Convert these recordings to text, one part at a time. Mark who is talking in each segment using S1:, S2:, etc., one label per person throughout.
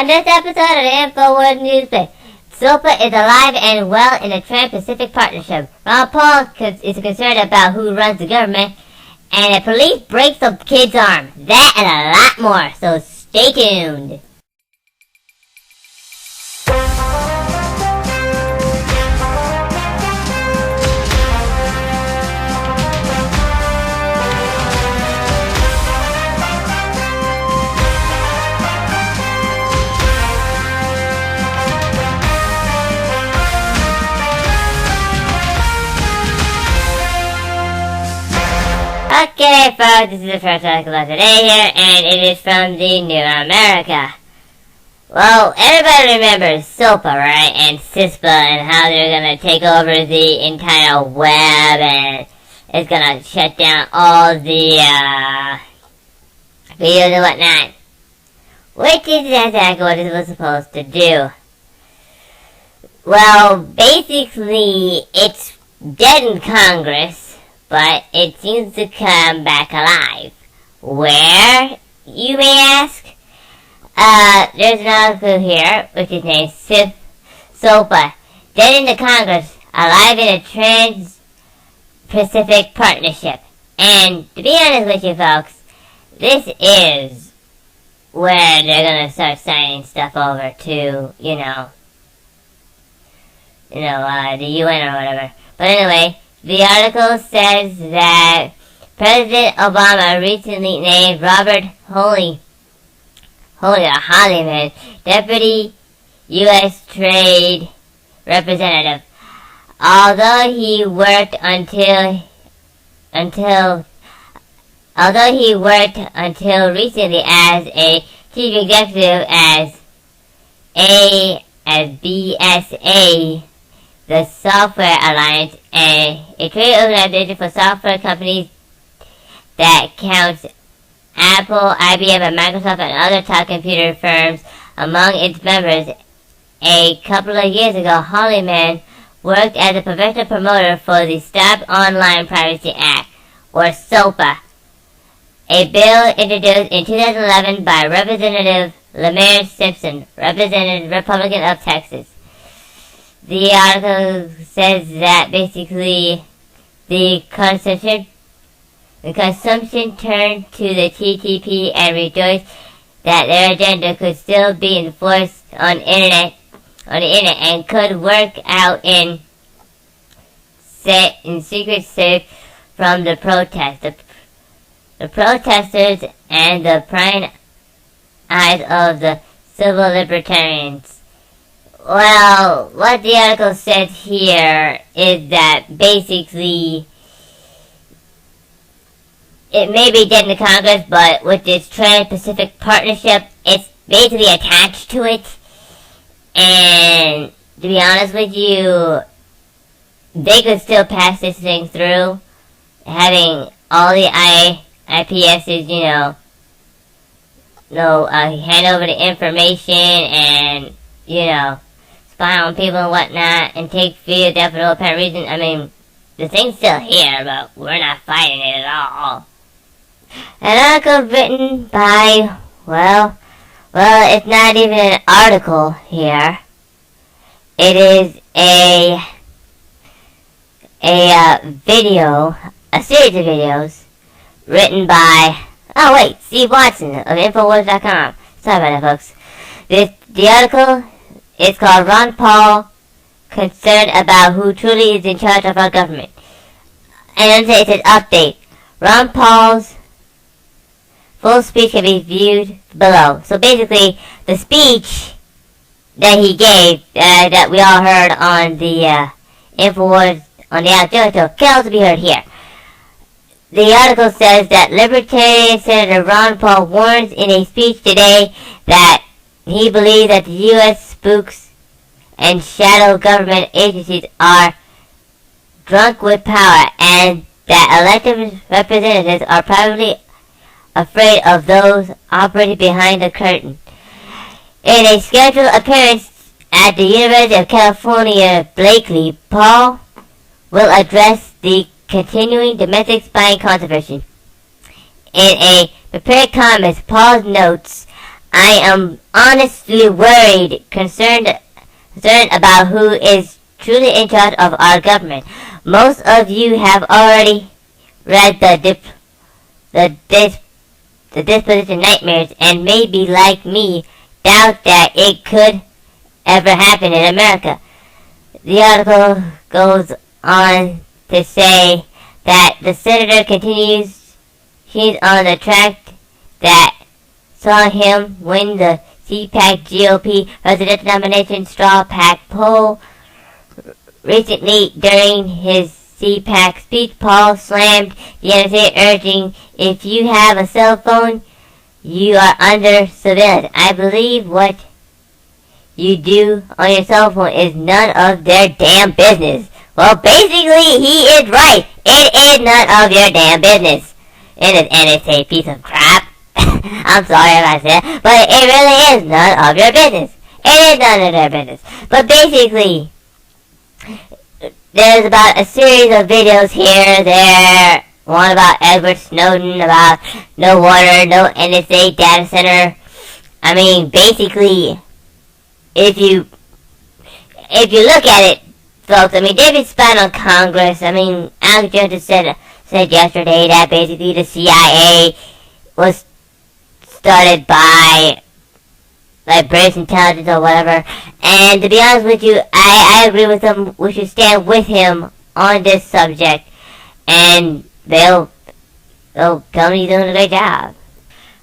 S1: On this episode of the Infowars Newspaper, SOPA is alive and well in a Trans-Pacific partnership. Ron Paul is concerned about who runs the government, and the police breaks a kid's arm. That and a lot more, so stay tuned. Okay, folks, this is the first article of the day here, and it is from the New America. Well, everybody remembers SOPA, right? And CISPA, and how they're gonna take over the entire web, and it's gonna shut down all the, videos and whatnot. Which is exactly what it was supposed to do. Well, basically, it's dead in Congress, but it seems to come back alive. Where, you may ask? There's an article here, which is named SOPA, Dead in the Congress, Alive in a Trans-Pacific Partnership. And to be honest with you folks, this is where they're gonna start signing stuff over to, the UN or whatever. But anyway, the article says that President Obama recently named Robert Holliman Deputy U.S. Trade Representative. Although he worked until recently as a chief executive as BSA, the Software Alliance, a trade organization for software companies that counts Apple, IBM, and Microsoft and other top computer firms among its members. A couple of years ago, Holliman worked as a professional promoter for the Stop Online Privacy Act, or SOPA, a bill introduced in 2011 by Representative Lemire Simpson, Representative Republican of Texas. The article says that basically the consumption turned to the TTP and rejoiced that their agenda could still be enforced on the internet and could work out in secret safe from the protest. The protesters and the prying eyes of the civil libertarians. Well, what the article says here is that basically it may be dead in the Congress, but with this Trans-Pacific Partnership, it's basically attached to it. And to be honest with you, they could still pass this thing through, having all the IPSs, hand over the information and, spy on people and whatnot, and take video death for no apparent reason. I mean, the thing's still here, but we're not fighting it at all. An article written by, well, it's not even an article here. It is a video, a series of videos, written by, Steve Watson of Infowars.com. Sorry about that, folks. The article is called Ron Paul, Concerned About Who Truly is in Charge of Our Government. And then it says update. Ron Paul's full speech can be viewed below. So basically, the speech that he gave, that we all heard on the Infowars, on the Alex Jones show, can also be heard here. The article says that Libertarian Senator Ron Paul warns in a speech today that he believes that the U.S. spooks and shadow government agencies are drunk with power, and that elected representatives are probably afraid of those operating behind the curtain. In a scheduled appearance at the University of California, Berkeley, Paul will address the continuing domestic spying controversy. In a prepared comments, Paul notes, I am honestly worried, concerned about who is truly in charge of our government. Most of you have already read the disposition nightmares and maybe, like me, doubt that it could ever happen in America. The article goes on to say that the senator continues he's on the track that saw him win the CPAC GOP presidential nomination straw pack poll. Recently, during his CPAC speech, Paul slammed the NSA, urging, if you have a cell phone, you are under surveillance. I believe what you do on your cell phone is none of their damn business. Well, basically, he is right. It is none of your damn business. It is NSA piece of crap. I'm sorry if I said, but it really is none of your business. It is none of their business. But basically, there's about a series of videos here, there. One about Edward Snowden, about no water, no NSA data center. I mean, basically, if you look at it, folks, I mean, they've been spying on Congress. I mean, Alex Jones said yesterday that basically the CIA was started by like British intelligence or whatever. And to be honest with you, I agree with him. We should stand with him on this subject, and they'll tell me you're doing a great job.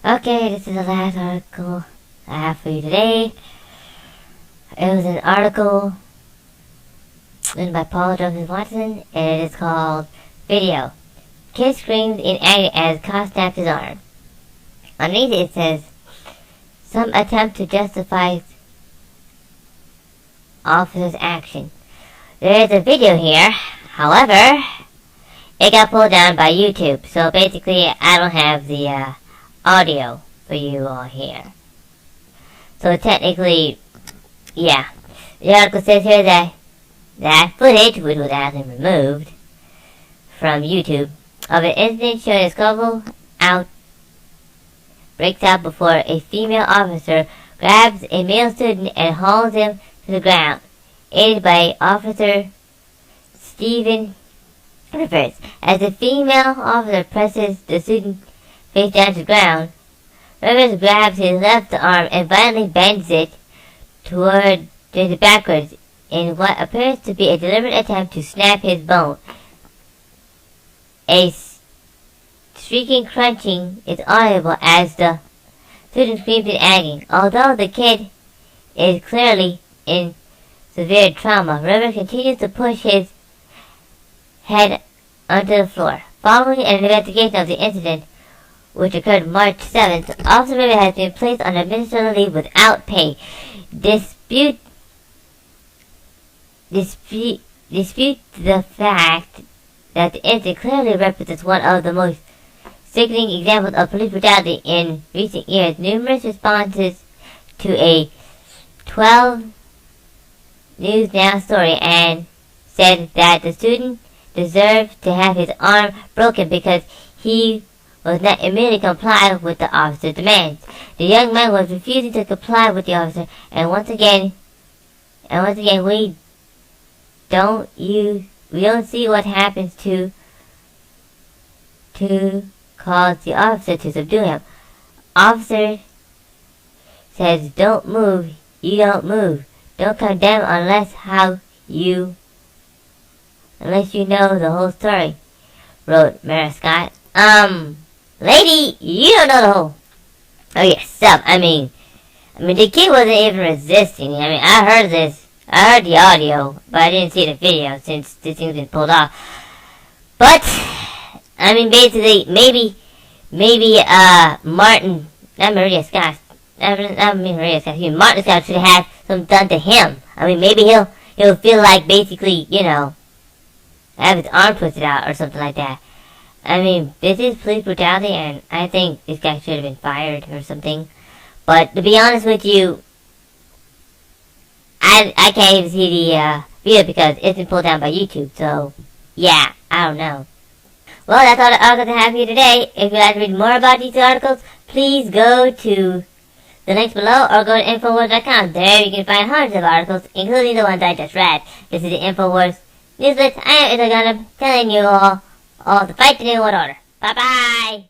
S1: Okay, this is the last article I have for you today. It was an article written by Paul Joseph Watson, and it is called Video. Kid screams in agony as cop snaps his arm. Underneath it says, some attempt to justify officer's action. There is a video here, however, it got pulled down by YouTube, so basically I don't have the audio for you all here. So technically, yeah, the article says here that footage, which was actually removed from YouTube, of an incident showing a scuffle breaks out before a female officer grabs a male student and hauls him to the ground, aided by Officer Stephen Rivers. As the female officer presses the student face down to the ground, Rivers grabs his left arm and violently bends it backwards in what appears to be a deliberate attempt to snap his bone. A shrieking crunching is audible as the student screams in agony. Although the kid is clearly in severe trauma, Rivers continues to push his head onto the floor. Following an investigation of the incident, which occurred March 7th, Officer Rivers has been placed on administrative leave without pay. Dispute the fact that the incident clearly represents one of the most sickening examples of police brutality in recent years. Numerous responses to a 12 News Now story and said that the student deserved to have his arm broken because he was not immediately comply with the officer's demands. The young man was refusing to comply with the officer, and once again we don't see what happens to cause the officer to subdue him. Officer says, don't move, you don't move. Don't come down unless you know the whole story, wrote Mara Scott. Lady, you don't know the whole. Oh yes, I mean, the kid wasn't even resisting. I mean, I heard the audio, but I didn't see the video since this thing's been pulled off. But, I mean, basically, maybe, Martin, not Maria Scott, Martin Scott should have something done to him. I mean, maybe he'll feel like basically, have his arm twisted out or something like that. I mean, this is police brutality, and I think this guy should have been fired or something. But to be honest with you, I can't even see the video because it's been pulled down by YouTube. So, yeah, I don't know. Well, that's all the articles I have here today. If you'd like to read more about these articles, please go to the the links below or go to Infowars.com. There you can find hundreds of articles, including the ones I just read. This is the Infowars Newslet. I am Agony, telling you all to fight the New World Order. Bye-bye!